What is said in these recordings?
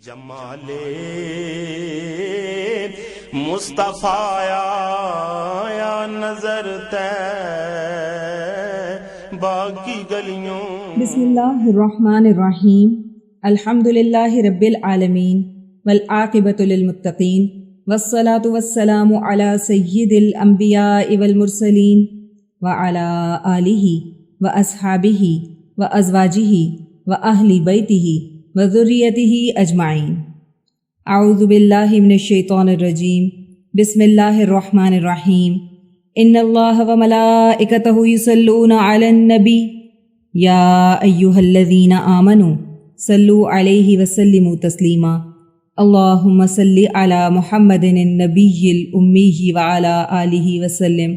جمال مصطفیٰ یا نظر طیبہ کی گلیوں. بسم اللہ الرحمن الرحیم. الحمد للہ رب العالمین والعاقبۃ للمتقین والصلاة والسلام علی سید الانبیاء والمرسلین وعلی آلہ واصحابہ وازواجہ واہل بیتہ وذریتہ اجمعین. اعوذ باللہ من الشیطان الرجیم. بسم اللہ الرحمن الرحیم. ان اللہ وملائکتہ یصلون علی النبی یا ایہا الذین آمنوا صلوا علیہ وسلموا تسلیما. اللہم صلی علی محمد النبی الامی وعلی آلہ وسلم.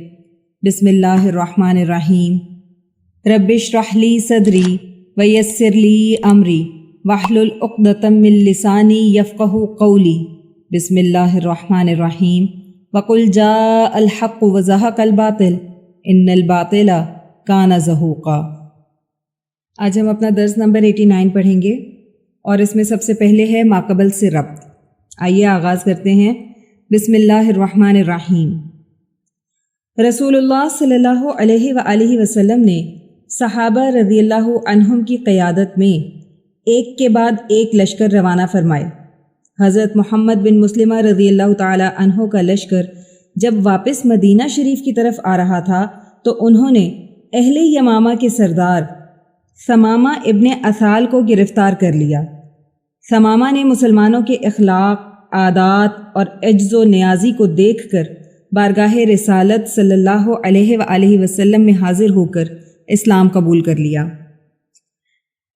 بسم اللہ الرحمن الرحیم. رب اشرح لی صدری ویسر لی امری واحلل عقدۃ من لسانی یفقہوا قولی. بسم اللہ الرحمن الرحیم. وقل جاء الحق وزہق الباطل ان الباطل کان زہوقا. آج ہم اپنا درس نمبر 89 پڑھیں گے اور اس میں سب سے پہلے ہے ماقبل سے ربط. آئیے آغاز کرتے ہیں. بسم اللہ الرحمن الرحیم. رسول اللہ صلی اللہ علیہ وآلہ وسلم نے صحابہ رضی اللہ عنہم کی قیادت میں ایک کے بعد ایک لشکر روانہ فرمائے. حضرت محمد بن مسلمہ رضی اللہ تعالی عنہ کا لشکر جب واپس مدینہ شریف کی طرف آ رہا تھا تو انہوں نے اہل یمامہ کے سردار ثمامہ ابن اثال کو گرفتار کر لیا. ثمامہ نے مسلمانوں کے اخلاق، عادات اور عجز و نیازی کو دیکھ کر بارگاہ رسالت صلی اللہ علیہ وآلہ وسلم میں حاضر ہو کر اسلام قبول کر لیا.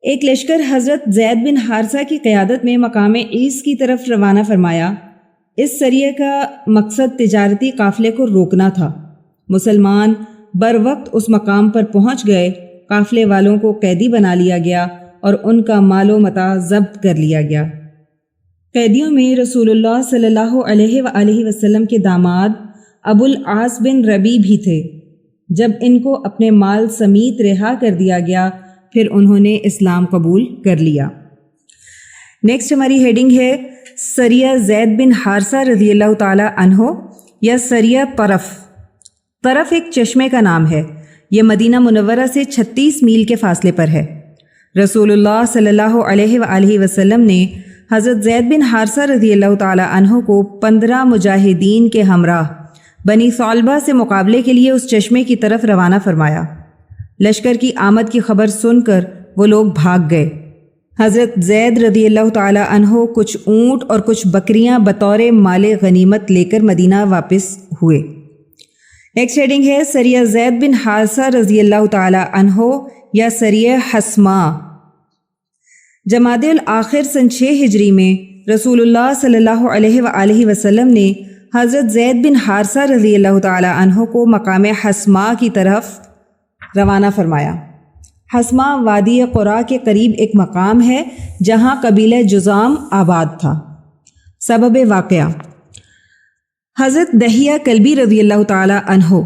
ایک لشکر حضرت زید بن حارثہ کی قیادت میں مقام عیس کی طرف روانہ فرمایا. اس سریے کا مقصد تجارتی قافلے کو روکنا تھا. مسلمان بر وقت اس مقام پر پہنچ گئے. قافلے والوں کو قیدی بنا لیا گیا اور ان کا مال و متاع ضبط کر لیا گیا. قیدیوں میں رسول اللہ صلی اللہ علیہ وآلہ وسلم کے داماد ابو العاص بن ربیع بھی تھے. جب ان کو اپنے مال سمیت رہا کر دیا گیا پھر انہوں نے اسلام قبول کر لیا. نیکسٹ ہماری ہیڈنگ ہے سریہ زید بن حارثہ رضی اللہ تعالی عنہ یا سریہ طرف. طرف ایک چشمے کا نام ہے. یہ مدینہ منورہ سے 36 میل کے فاصلے پر ہے. رسول اللہ صلی اللہ علیہ وآلہ وسلم نے حضرت زید بن حارثہ رضی اللہ تعالی عنہ کو 15 مجاہدین کے ہمراہ بنی ثعلبہ سے مقابلے کے لیے اس چشمے کی طرف روانہ فرمایا. لشکر کی آمد کی خبر سن کر وہ لوگ بھاگ گئے. حضرت زید رضی اللہ تعالی عنہ کچھ اونٹ اور کچھ بکریاں بطور مال غنیمت لے کر مدینہ واپس ہوئے. نیکسٹ ہیڈنگ ہے سریہ زید بن حارثہ رضی اللہ تعالی عنہ یا سریہ حسما. جمادی الآخر سن 6 ہجری میں رسول اللہ صلی اللہ علیہ وآلہ وسلم نے حضرت زید بن حارثہ رضی اللہ تعالی عنہ کو مقام حسما کی طرف روانہ فرمایا. حسما وادی قرا کے قریب ایک مقام ہے جہاں قبیلہ جذام آباد تھا. سبب واقعہ: حضرت دحیہ کلبی رضی اللہ تعالی عنہ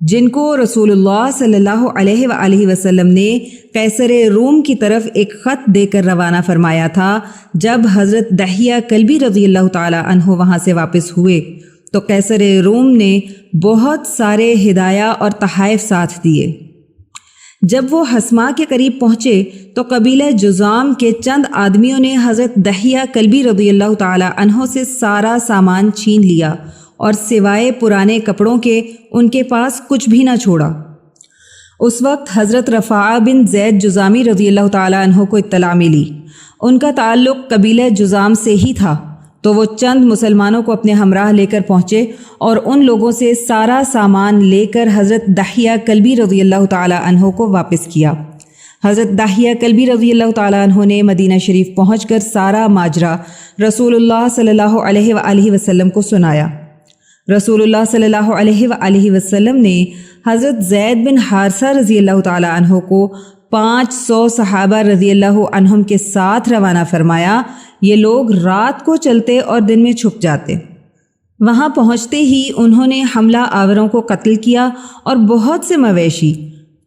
جن کو رسول اللہ صلی اللہ علیہ وآلہ وسلم نے قیصر روم کی طرف ایک خط دے کر روانہ فرمایا تھا، جب حضرت دحیہ کلبی رضی اللہ تعالی عنہ وہاں سے واپس ہوئے تو قیصر روم نے بہت سارے ہدایہ اور تحائف ساتھ دیے. جب وہ حسما کے قریب پہنچے تو قبیلہ جذام کے چند آدمیوں نے حضرت دحیہ کلبی رضی اللہ تعالی عنہ سے سارا سامان چھین لیا اور سوائے پرانے کپڑوں کے ان کے پاس کچھ بھی نہ چھوڑا. اس وقت حضرت رفاعہ بن زید جذامی رضی اللہ تعالی عنہ کو اطلاع ملی. ان کا تعلق قبیلہ جذام سے ہی تھا تو وہ چند مسلمانوں کو اپنے ہمراہ لے کر پہنچے اور ان لوگوں سے سارا سامان لے کر حضرت دحیہ کلبی رضی اللہ تعالی عنہ کو واپس کیا. حضرت دحیہ کلبی رضی اللہ تعالی عنہ نے مدینہ شریف پہنچ کر سارا ماجرا رسول اللہ صلی اللہ علیہ وآلہ وسلم کو سنایا. رسول اللہ صلی اللہ علیہ وآلہ وسلم نے حضرت زید بن حارثہ رضی اللہ تعالی عنہ کو 500 صحابہ رضی اللہ عنہم کے ساتھ روانہ فرمایا. یہ لوگ رات کو چلتے اور دن میں چھپ جاتے. وہاں پہنچتے ہی انہوں نے حملہ آوروں کو قتل کیا اور بہت سے مویشی،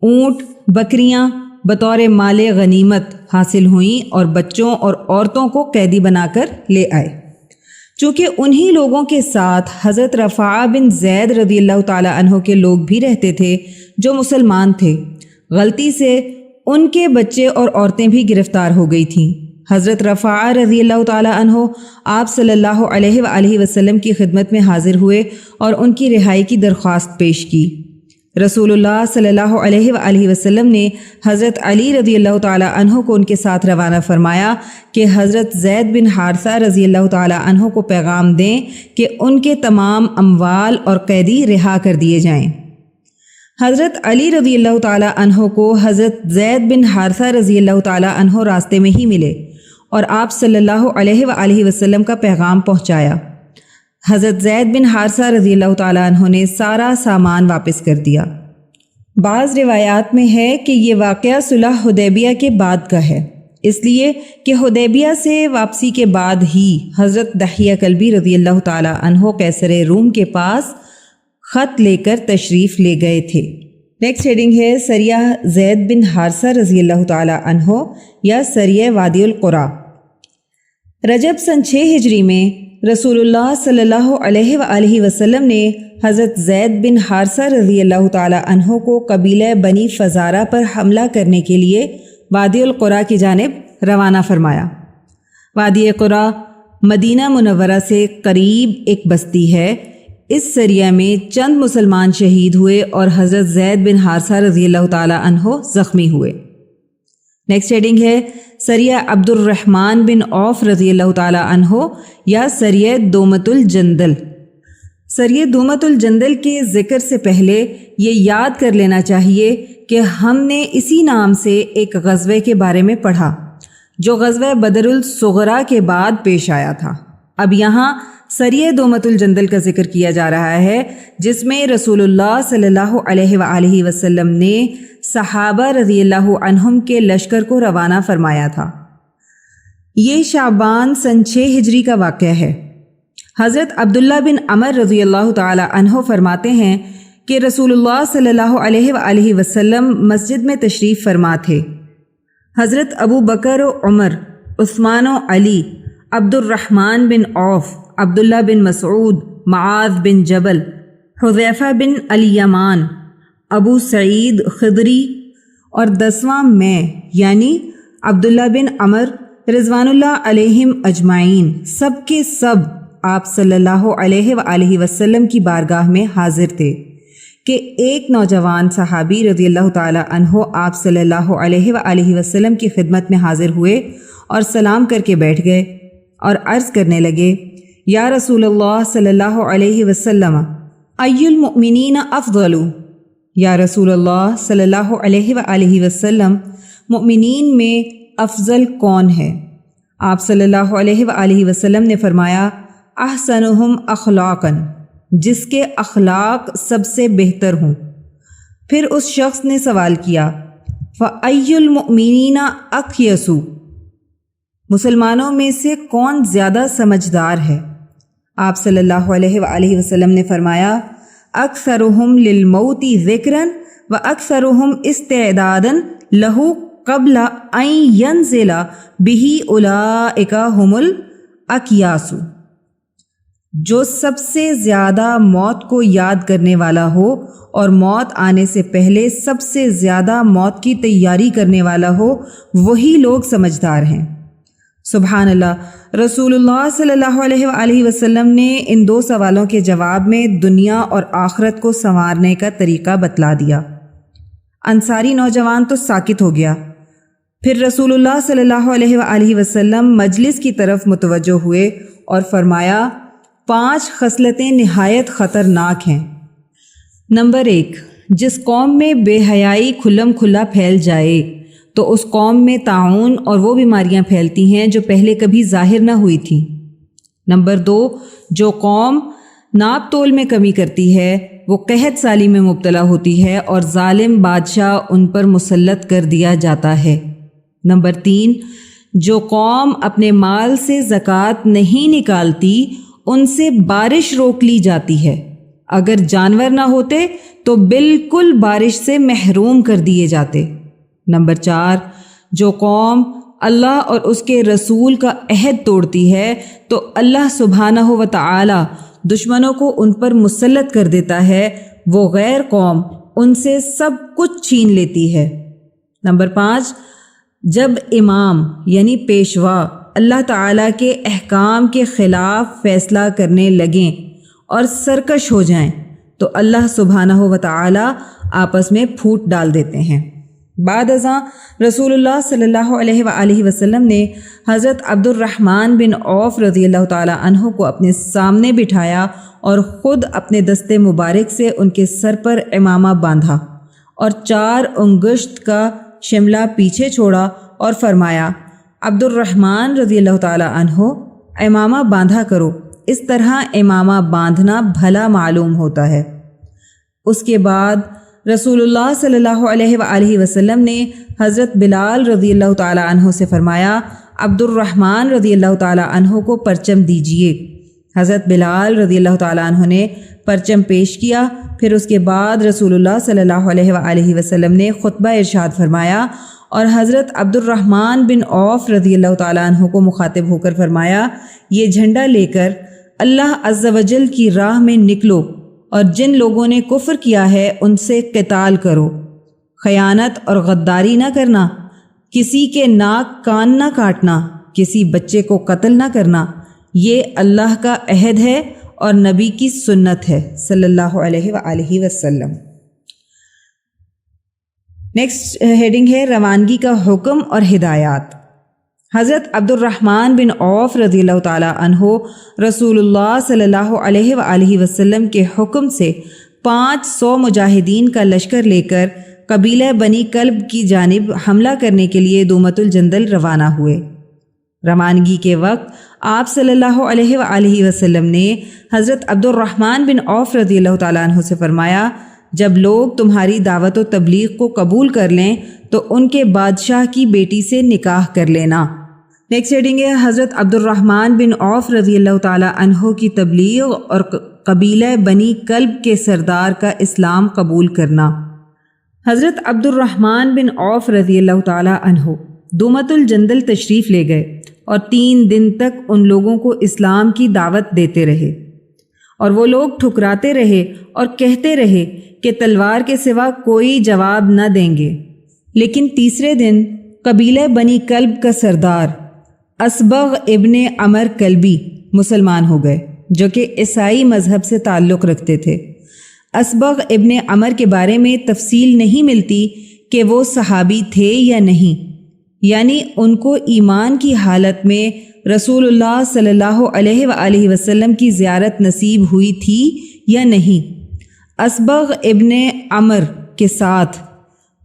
اونٹ، بکریاں، بطور مال غنیمت حاصل ہوئیں اور بچوں اور عورتوں کو قیدی بنا کر لے آئے۔ چونکہ انہی لوگوں کے ساتھ حضرت رفاعہ بن زید رضی اللہ تعالی عنہ کے لوگ بھی رہتے تھے جو مسلمان تھے، غلطی سے ان کے بچے اور عورتیں بھی گرفتار ہو گئی تھیں۔ حضرت رفاعہ رضی اللہ تعالی عنہ آپ صلی اللہ علیہ وآلہ وسلم کی خدمت میں حاضر ہوئے اور ان کی رہائی کی درخواست پیش کی۔ رسول اللہ صلی اللہ علیہ وآلہ وسلم نے حضرت علی رضی اللہ تعالی عنہ کو ان کے ساتھ روانہ فرمایا کہ حضرت زید بن حارثہ رضی اللہ تعالی عنہ کو پیغام دیں کہ ان کے تمام اموال اور قیدی رہا کر دیے جائیں۔ حضرت علی رضی اللہ تعالی عنہ کو حضرت زید بن حارثہ رضی اللہ تعالی عنہ راستے میں ہی ملے اور آپ صلی اللہ علیہ وآلہ وسلم کا پیغام پہنچایا۔ حضرت زید بن حارثہ رضی اللہ تعالیٰ عنہ نے سارا سامان واپس کر دیا۔ بعض روایات میں ہے کہ یہ واقعہ صلح حدیبیہ کے بعد کا ہے، اس لیے کہ حدیبیہ سے واپسی کے بعد ہی حضرت دحیہ کلبی رضی اللہ تعالیٰ عنہ قیصر روم کے پاس خط لے کر تشریف لے گئے تھے۔ نیکسٹ ہیڈنگ ہے سریہ زید بن حارثہ رضی اللہ تعالیٰ عنہ یا سریہ وادی القرا۔ رجب سن 6 ہجری میں رسول اللہ صلی اللہ علیہ وآلہ وسلم نے حضرت زید بن حارثہ رضی اللہ تعالی عنہ کو قبیلہ بنی فزارہ پر حملہ کرنے کے لیے وادی القرا کی جانب روانہ فرمایا۔ وادی قرا مدینہ منورہ سے قریب ایک بستی ہے۔ اس سریہ میں چند مسلمان شہید ہوئے اور حضرت زید بن حارثہ رضی اللہ تعالی عنہ زخمی ہوئے۔ نیکسٹ ہیڈنگ ہے سریہ عبد الرحمن بن عوف رضی اللہ تعالی عنہ یا سریہ دومت الجندل۔ سریہ دومت الجندل کے ذکر سے پہلے یہ یاد کر لینا چاہیے کہ ہم نے اسی نام سے ایک غزوے کے بارے میں پڑھا جو غزوہ بدر الصغریٰ کے بعد پیش آیا تھا۔ اب یہاں سریہ دومت الجندل کا ذکر کیا جا رہا ہے جس میں رسول اللہ صلی اللہ علیہ وآلہ وسلم نے صحابہ رضی اللہ عنہم کے لشکر کو روانہ فرمایا تھا۔ یہ شعبان سن 6 ہجری کا واقعہ ہے۔ حضرت عبداللہ بن عمر رضی اللہ تعالی عنہ فرماتے ہیں کہ رسول اللہ صلی اللہ علیہ وآلہ وسلم مسجد میں تشریف فرما تھے۔ حضرت ابو بکر و عمر، عثمان و علی، عبد الرحمن بن عوف، عبداللہ بن مسعود، معاذ بن جبل، حذیفہ بن الیمان، ابو سعید خدری اور 10واں میں یعنی عبداللہ بن عمر رضوان اللہ علیہم اجمعین سب کے سب آپ صلی اللہ علیہ وآلہ وسلم کی بارگاہ میں حاضر تھے کہ ایک نوجوان صحابی رضی اللہ تعالی عنہ آپ صلی اللہ علیہ وآلہ وسلم کی خدمت میں حاضر ہوئے اور سلام کر کے بیٹھ گئے اور عرض کرنے لگے، یا رسول اللہ صلی اللہ علیہ وسلم ای المؤمنین افضل، یا رسول اللہ صلی اللہ علیہ وآلہ وسلم مؤمنین میں افضل کون ہے؟ آپ صلی اللہ علیہ وآلہ وسلم نے فرمایا، احسنہم اخلاقاً، جس کے اخلاق سب سے بہتر ہوں۔ پھر اس شخص نے سوال کیا، فَأَيُّ الْمُؤْمِنِينَ أَقْيَسُ، مسلمانوں میں سے کون زیادہ سمجھدار ہے؟ آپ صلی اللہ علیہ وآلہ وسلم نے فرمایا، اکثرہم للموت ذکراً واکثرہم استعداداً لہو قبل ان ینزل بہ اولئک ھم الاکیاس، جو سب سے زیادہ موت کو یاد کرنے والا ہو اور موت آنے سے پہلے سب سے زیادہ موت کی تیاری کرنے والا ہو، وہی لوگ سمجھدار ہیں۔ سبحان اللہ۔ رسول اللہ صلی اللہ علیہ وآلہ وسلم نے ان 2 سوالوں کے جواب میں دنیا اور آخرت کو سنوارنے کا طریقہ بتلا دیا۔ انصاری نوجوان تو ساکت ہو گیا۔ پھر رسول اللہ صلی اللہ علیہ وآلہ وسلم مجلس کی طرف متوجہ ہوئے اور فرمایا، 5 خصلتیں نہایت خطرناک ہیں۔ نمبر 1، جس قوم میں بے حیائی کھلم کھلا پھیل جائے تو اس قوم میں طاعون اور وہ بیماریاں پھیلتی ہیں جو پہلے کبھی ظاہر نہ ہوئی تھیں۔ نمبر 2، جو قوم ناپ تول میں کمی کرتی ہے وہ قحط سالی میں مبتلا ہوتی ہے اور ظالم بادشاہ ان پر مسلط کر دیا جاتا ہے۔ نمبر 3، جو قوم اپنے مال سے زکوٰۃ نہیں نکالتی ان سے بارش روک لی جاتی ہے، اگر جانور نہ ہوتے تو بالکل بارش سے محروم کر دیے جاتے۔ نمبر 4، جو قوم اللہ اور اس کے رسول کا عہد توڑتی ہے تو اللہ سبحانہ و تعالی دشمنوں کو ان پر مسلط کر دیتا ہے، وہ غیر قوم ان سے سب کچھ چھین لیتی ہے۔ نمبر 5، جب امام یعنی پیشوا اللہ تعالیٰ کے احکام کے خلاف فیصلہ کرنے لگیں اور سرکش ہو جائیں تو اللہ سبحانہ و تعالی آپس میں پھوٹ ڈال دیتے ہیں۔ بعد ازاں رسول اللہ صلی اللہ علیہ وآلہ وسلم نے حضرت عبد الرحمن بن عوف رضی اللہ تعالی عنہ کو اپنے سامنے بٹھایا اور خود اپنے دست مبارک سے ان کے سر پر عمامہ باندھا اور 4 انگشت کا شملہ پیچھے چھوڑا اور فرمایا، عبد الرحمن رضی اللہ تعالی عنہ عمامہ باندھا کرو، اس طرح عمامہ باندھنا بھلا معلوم ہوتا ہے۔ اس کے بعد رسول اللہ صلی اللہ علیہ وآلہ وسلم نے حضرت بلال رضی اللہ تعالی عنہ سے فرمایا، عبد الرحمن رضی اللہ تعالی عنہ کو پرچم دیجیے۔ حضرت بلال رضی اللہ تعالی عنہ نے پرچم پیش کیا، پھر اس کے بعد رسول اللہ صلی اللہ علیہ وآلہ وسلم نے خطبہ ارشاد فرمایا اور حضرت عبد الرحمن بن عوف رضی اللہ تعالی عنہ کو مخاطب ہو کر فرمایا، یہ جھنڈا لے کر اللہ عز و جل کی راہ میں نکلو اور جن لوگوں نے کفر کیا ہے ان سے قتال کرو، خیانت اور غداری نہ کرنا، کسی کے ناک کان نہ کاٹنا، کسی بچے کو قتل نہ کرنا، یہ اللہ کا عہد ہے اور نبی کی سنت ہے صلی اللہ علیہ وآلہ وسلم۔ نیکسٹ ہیڈنگ ہے روانگی کا حکم اور ہدایات۔ حضرت عبد الرحمن بن عوف رضی اللہ تعالی عنہ رسول اللہ صلی اللہ علیہ وآلہ وسلم کے حکم سے 500 مجاہدین کا لشکر لے کر قبیلہ بنی کلب کی جانب حملہ کرنے کے لیے دومت الجندل روانہ ہوئے۔ روانگی کے وقت آپ صلی اللہ علیہ وآلہ وسلم نے حضرت عبد الرحمن بن عوف رضی اللہ تعالیٰ عنہ سے فرمایا، جب لوگ تمہاری دعوت و تبلیغ کو قبول کر لیں تو ان کے بادشاہ کی بیٹی سے نکاح کر لینا۔ نیکسٹ ہیڈنگ ہے حضرت عبد الرحمن بن عوف رضی اللہ تعالیٰ عنہ کی تبلیغ اور قبیلہ بنی کلب کے سردار کا اسلام قبول کرنا۔ حضرت عبد الرحمن بن عوف رضی اللہ تعالیٰ عنہ دومت الجندل تشریف لے گئے اور 3 دن تک ان لوگوں کو اسلام کی دعوت دیتے رہے اور وہ لوگ ٹھکراتے رہے اور کہتے رہے کہ تلوار کے سوا کوئی جواب نہ دیں گے، لیکن تیسرے دن قبیلہ بنی کلب کا سردار اسبغ ابن عمر کلبی مسلمان ہو گئے جو کہ عیسائی مذہب سے تعلق رکھتے تھے۔ اسبغ ابن عمر کے بارے میں تفصیل نہیں ملتی کہ وہ صحابی تھے یا نہیں، یعنی ان کو ایمان کی حالت میں رسول اللہ صلی اللہ علیہ وآلہ وسلم کی زیارت نصیب ہوئی تھی یا نہیں۔ اسبغ ابن عمر کے ساتھ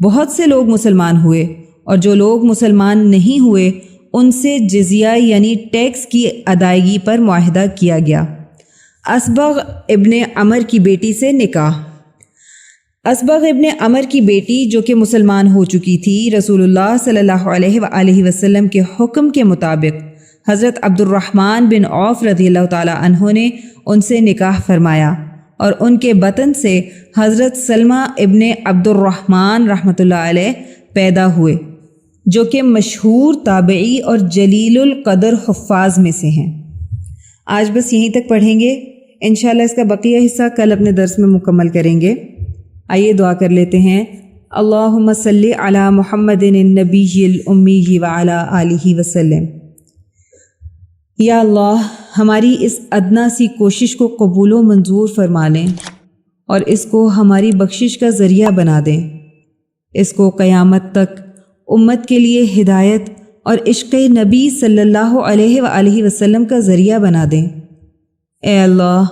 بہت سے لوگ مسلمان ہوئے اور جو لوگ مسلمان نہیں ہوئے ان سے جزیہ یعنی ٹیکس کی ادائیگی پر معاہدہ کیا گیا۔ اسبغ ابن عمر کی بیٹی سے نکاح۔ اسبغ ابن عمر کی بیٹی جو کہ مسلمان ہو چکی تھی، رسول اللہ صلی اللہ علیہ وآلہ وسلم کے حکم کے مطابق حضرت عبد الرحمن بن عوف رضی اللہ تعالی عنہ نے ان سے نکاح فرمایا اور ان کے بطن سے حضرت سلمہ ابن عبد الرحمن رحمۃ اللہ علیہ پیدا ہوئے جو کہ مشہور تابعی اور جلیل القدر حفاظ میں سے ہیں۔ آج بس یہیں تک پڑھیں گے، انشاءاللہ اس کا بقیہ حصہ کل اپنے درس میں مکمل کریں گے۔ آئیے دعا کر لیتے ہیں۔ اللہم صلی علی محمد النبی الامی وعلی آلہ وسلم۔ یا اللہ، ہماری اس ادنا سی کوشش کو قبول و منظور فرما لیں اور اس کو ہماری بخشش کا ذریعہ بنا دیں، اس کو قیامت تک امت کے لیے ہدایت اور عشق نبی صلی اللہ علیہ وآلہ وسلم کا ذریعہ بنا دیں۔ اے اللہ،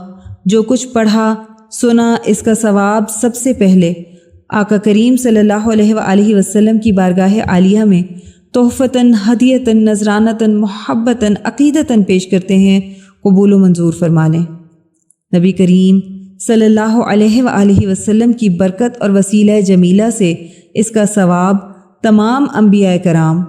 جو کچھ پڑھا سنا اس کا ثواب سب سے پہلے آقا کریم صلی اللہ علیہ وآلہ وسلم کی بارگاہ عالیہ میں تحفتاً، ہدیتاً، نذرانتاً، محبتاً، عقیدتاً پیش کرتے ہیں، قبول و منظور فرما لیں۔ نبی کریم صلی اللہ علیہ وآلہ وسلم کی برکت اور وسیلہ جمیلہ سے اس کا ثواب تمام انبیاء کرام،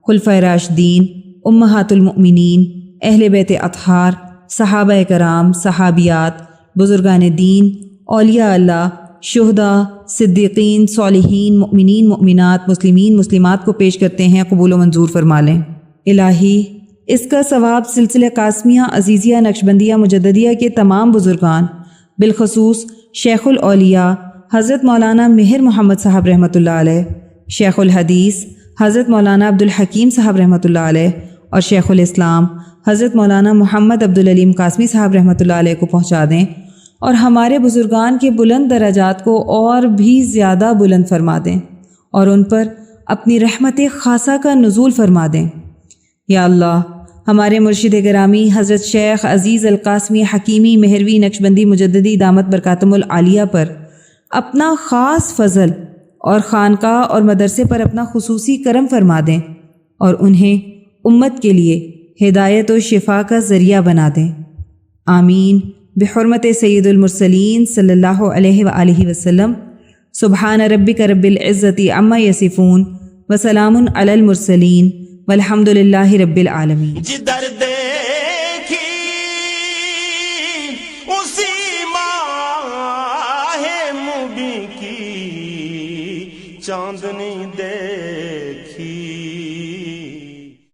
خلفائے راشدین، امہات المؤمنین، اہل بیت اطہار، صحابہ کرام، صحابیات، بزرگان دین، اولیاء اللہ، شہداء، صدیقین، صالحین، مؤمنین، مؤمنات، مسلمین، مسلمات کو پیش کرتے ہیں، قبول و منظور فرما لیں۔ الہی اس کا ثواب سلسلہ قاسمیہ، عزیزیہ، نقشبندیہ، مجددیہ کے تمام بزرگان، بالخصوص شیخ الاولیاء حضرت مولانا مہر محمد صاحب رحمۃ اللہ علیہ، شیخ الحدیث حضرت مولانا عبدالحکیم صاحب رحمۃ اللہ علیہ اور شیخ الاسلام حضرت مولانا محمد عبدالعلیم قاسمی صاحب رحمۃ اللہ علیہ کو پہنچا دیں، اور ہمارے بزرگان کے بلند درجات کو اور بھی زیادہ بلند فرما دیں، اور ان پر اپنی رحمت خاصہ کا نزول فرما دیں۔ یا اللہ ہمارے مرشد گرامی حضرت شیخ عزیز القاسمی حکیمی مہروی نقشبندی مجددی دامت برکاتم العالیہ پر اپنا خاص فضل اور خانقاہ اور مدرسے پر اپنا خصوصی کرم فرما دیں، اور انہیں امت کے لیے ہدایت و شفا کا ذریعہ بنا دیں۔ آمین بحرمت سید المرسلین صلی اللہ علیہ وآلہ وسلم۔ سبحان ربک رب العزت عما یصفون وسلام علی المرسلین والحمد للہ رب العالمین۔ جدھر دیکھی اسی ماہ مبیں کی چاندنی دیکھی۔